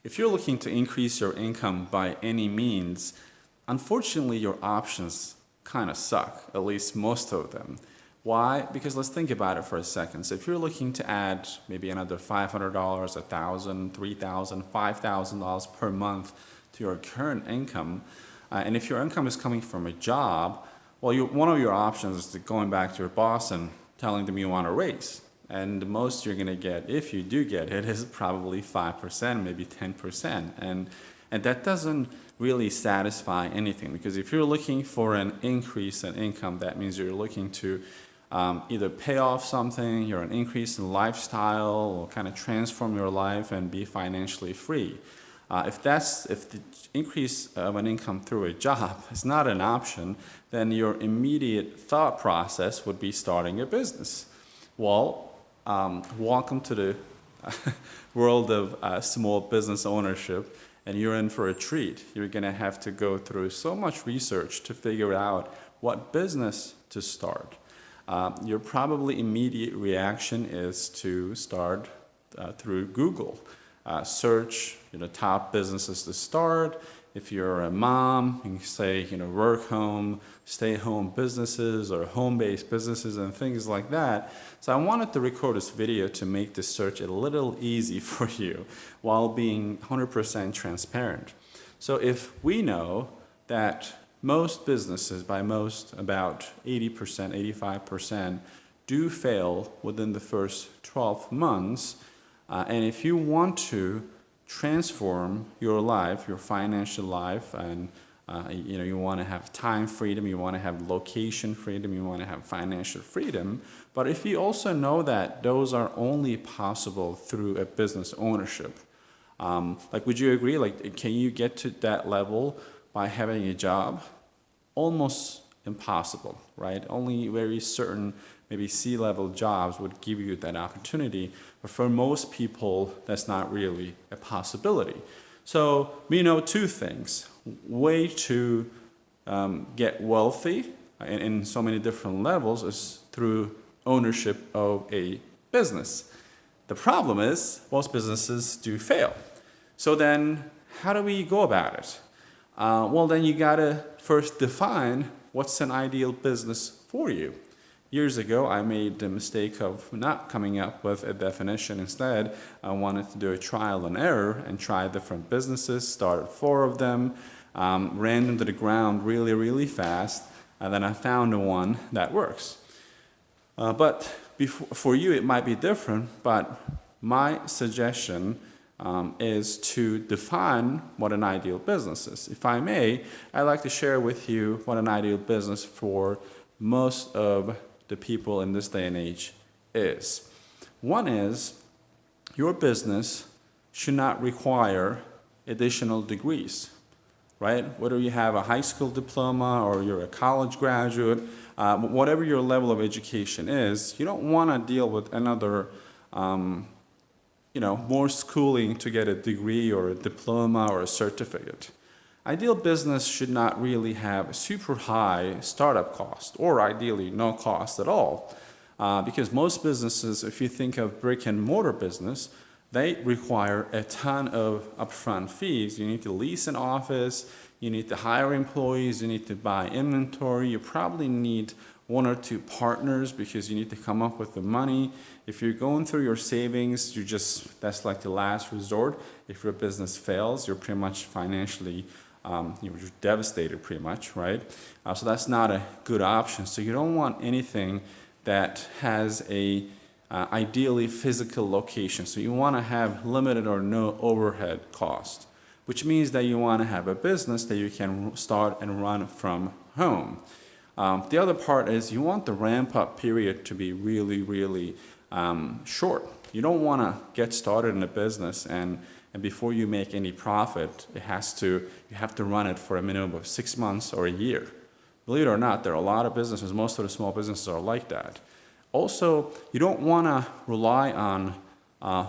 If you're looking to increase your income by any means, unfortunately your options kind of suck, at least most of them. Why? Because let's think about it for a second. So if you're looking to add maybe another $500, $1,000, $3,000, $5,000 per month to your current income, and if your income is coming from a job, well, one of your options is to going back to your boss and telling them you want a raise. And the most you're going to get, if you do get it, is probably 5%, maybe 10%. And that doesn't really satisfy anything, because if you're looking for an increase in income, that means you're looking to either pay off something, you're an increase in lifestyle, or kind of transform your life and be financially free. If the increase of an income through a job is not an option, then your immediate thought process would be starting a business. Well, welcome to the world of small business ownership, and you're in for a treat. You're going to have to go through so much research to figure out what business to start. Your probably immediate reaction is to start through Google. Search top businesses to start. If you're a mom, you can say work home, stay home businesses or home-based businesses and things like that. So I wanted to record this video to make this search a little easy for you while being 100% transparent. So if we know that most businesses, by most about 80%, 85%, do fail within the first 12 months, and if you want to transform your life, your financial life, and you want to have time freedom, you want to have location freedom, you want to have financial freedom, but if you also know that those are only possible through a business ownership, would you agree? Can you get to that level by having a job? Almost impossible, right? Only very certain, maybe C-level jobs would give you that opportunity. But for most people, that's not really a possibility. So we know two things. Way to get wealthy in so many different levels is through ownership of a business. The problem is most businesses do fail. So then how do we go about it? Well, then you gotta first define what's an ideal business for you. Years ago, I made the mistake of not coming up with a definition. Instead, I wanted to do a trial and error and try different businesses, started 4 of them, ran them to the ground really, really fast, and then I found the one that works. But for you, it might be different, but my suggestion is to define what an ideal business is. If I may, I'd like to share with you what an ideal business for most of the people in this day and age is. One is, your business should not require additional degrees, right? Whether you have a high school diploma or you're a college graduate, whatever your level of education is, you don't want to deal with another more schooling to get a degree or a diploma or a certificate. Ideal business should not really have super high startup cost, or ideally no cost at all. Because most businesses, if you think of brick and mortar business, they require a ton of upfront fees. You need to lease an office, you need to hire employees, you need to buy inventory, you probably need 1 or 2 partners because you need to come up with the money. If you're going through your savings, that's like the last resort. If your business fails, you're pretty much financially you're devastated pretty much, right? So that's not a good option. So you don't want anything that has a ideally physical location. So you want to have limited or no overhead cost, which means that you want to have a business that you can start and run from home. The other part is you want the ramp-up period to be really, really short. You don't want to get started in a business and before you make any profit, you have to run it for a minimum of 6 months or a year. Believe it or not, there are a lot of businesses, most of the small businesses are like that. Also, you don't want to rely on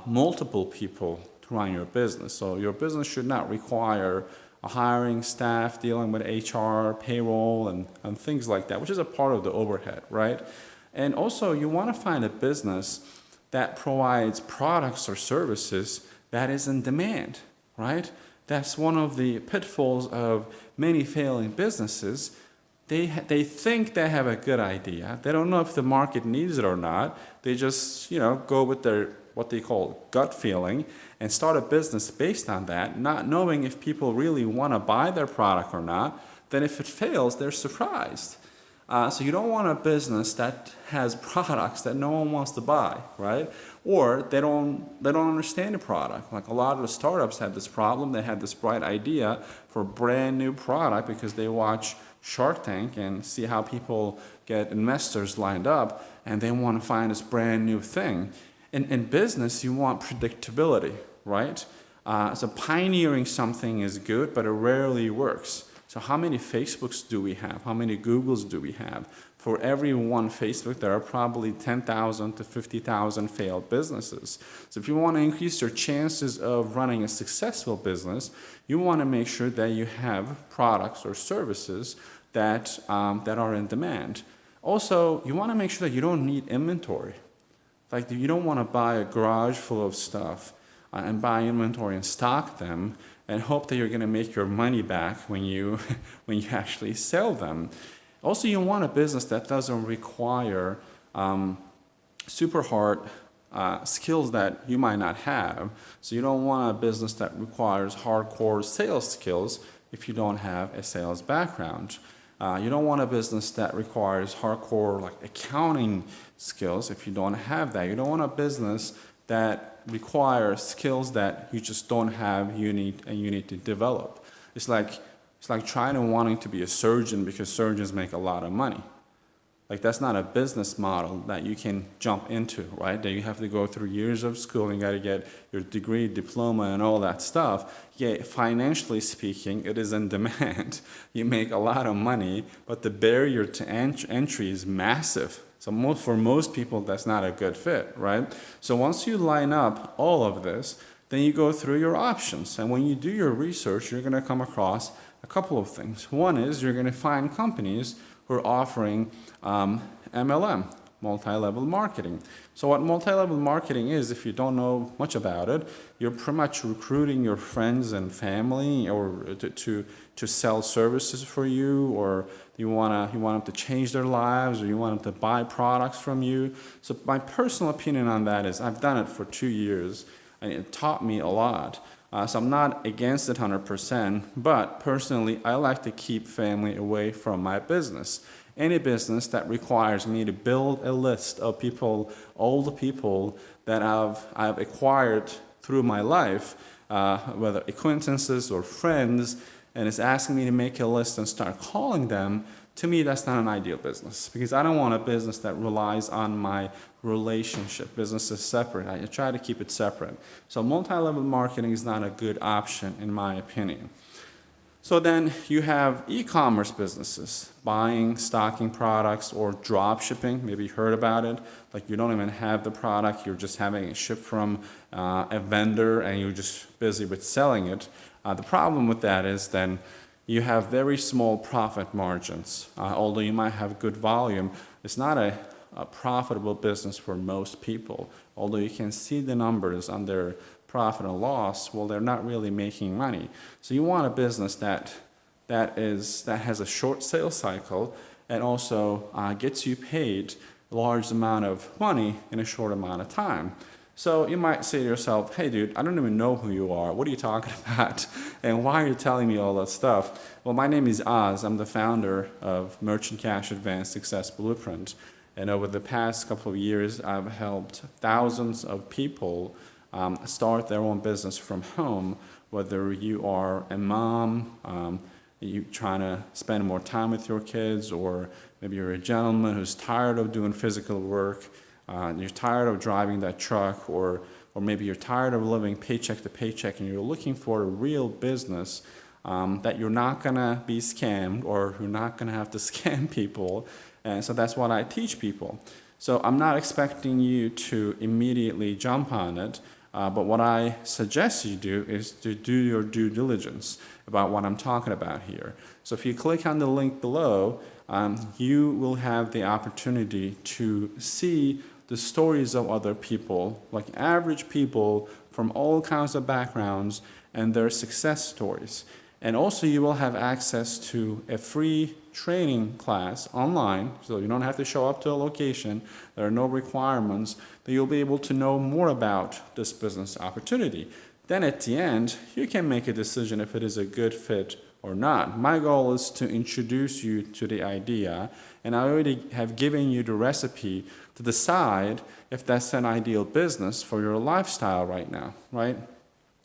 multiple people to run your business. So your business should not require hiring staff, dealing with HR, payroll, and things like that, which is a part of the overhead, right? And also, you want to find a business that provides products or services that is in demand. right? That's one of the pitfalls of many failing businesses. They think they have a good idea. They don't know if the market needs it or not. They just, go with their what they call gut feeling and start a business based on that, not knowing if people really want to buy their product or not. Then if it fails, they're surprised. So you don't want a business that has products that no one wants to buy, right? Or they don't understand the product. Like a lot of the startups had this problem. They had this bright idea for a brand new product because they watch Shark Tank and see how people get investors lined up, and they want to find this brand new thing. In business, you want predictability, right? So pioneering something is good, but it rarely works. So how many Facebooks do we have? How many Googles do we have? For every one Facebook, there are probably 10,000 to 50,000 failed businesses. So if you want to increase your chances of running a successful business, you want to make sure that you have products or services that are in demand. Also, you want to make sure that you don't need inventory. Like you don't want to buy a garage full of stuff and buy inventory and stock them and hope that you're going to make your money back when you when you actually sell them. Also, you want a business that doesn't require super hard skills that you might not have. So you don't want a business that requires hardcore sales skills if you don't have a sales background. You don't want a business that requires hardcore like accounting skills if you don't have that. You don't want a business that requires skills that you just don't have. You need to develop. It's like trying and wanting to be a surgeon because surgeons make a lot of money. Like that's not a business model that you can jump into, right? That you have to go through years of school, you got to get your degree, diploma, and all that stuff. Yeah, financially speaking, it is in demand. You make a lot of money, but the barrier to entry is massive. So for most people, that's not a good fit, right? So once you line up all of this, then you go through your options. And when you do your research, you're going to come across a couple of things. One is you're going to find companies who are offering MLM, multi-level marketing. So what multi-level marketing is, if you don't know much about it, you're pretty much recruiting your friends and family or to sell services for you, or you want them to change their lives, or you want them to buy products from you. So my personal opinion on that is I've done it for 2 years, and it taught me a lot. So I'm not against it 100%, but personally, I like to keep family away from my business. Any business that requires me to build a list of people, all the people that I've acquired through my life, whether acquaintances or friends, and it's asking me to make a list and start calling them, to me, that's not an ideal business, because I don't want a business that relies on my relationship. Business is separate. I try to keep it separate. So multi-level marketing is not a good option, in my opinion. So then you have e-commerce businesses, buying, stocking products, or drop shipping. Maybe you heard about it. Like you don't even have the product, you're just having it shipped from a vendor and you're just busy with selling it. The problem with that is then you have very small profit margins. Although you might have good volume, it's not a profitable business for most people. Although you can see the numbers on their profit and loss, well, they're not really making money. So you want a business that has a short sales cycle and also gets you paid a large amount of money in a short amount of time. So you might say to yourself, hey dude, I don't even know who you are. What are you talking about? And why are you telling me all that stuff? Well, my name is Oz. I'm the founder of Merchant Cash Advanced Success Blueprint. And over the past couple of years, I've helped thousands of people start their own business from home, whether you are a mom, you trying to spend more time with your kids, or maybe you're a gentleman who's tired of doing physical work, you're tired of driving that truck, or maybe you're tired of living paycheck to paycheck and you're looking for a real business that you're not going to be scammed, or you're not going to have to scam people. And so that's what I teach people. So I'm not expecting you to immediately jump on it, but what I suggest you do is to do your due diligence about what I'm talking about here. So if you click on the link below, you will have the opportunity to see the stories of other people, like average people from all kinds of backgrounds and their success stories. And also you will have access to a free training class online, so you don't have to show up to a location. There are no requirements, that you'll be able to know more about this business opportunity. Then at the end, you can make a decision if it is a good fit or not. My goal is to introduce you to the idea, and I already have given you the recipe to decide if that's an ideal business for your lifestyle right now, right?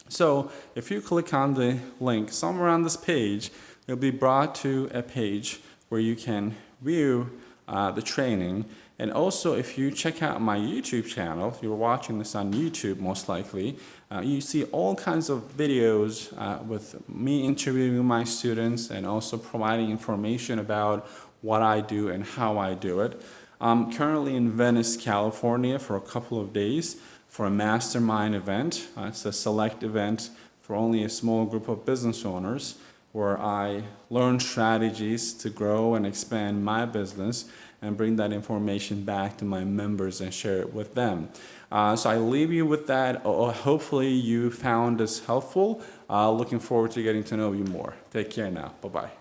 So if you click on the link somewhere on this page, you'll be brought to a page where you can view the training. And also, if you check out my YouTube channel, you're watching this on YouTube most likely, you see all kinds of videos with me interviewing my students and also providing information about what I do and how I do it. I'm currently in Venice, California for a couple of days for a mastermind event. It's a select event for only a small group of business owners where I learn strategies to grow and expand my business and bring that information back to my members and share it with them. So I leave you with that. Hopefully you found this helpful. Looking forward to getting to know you more. Take care now. Bye-bye.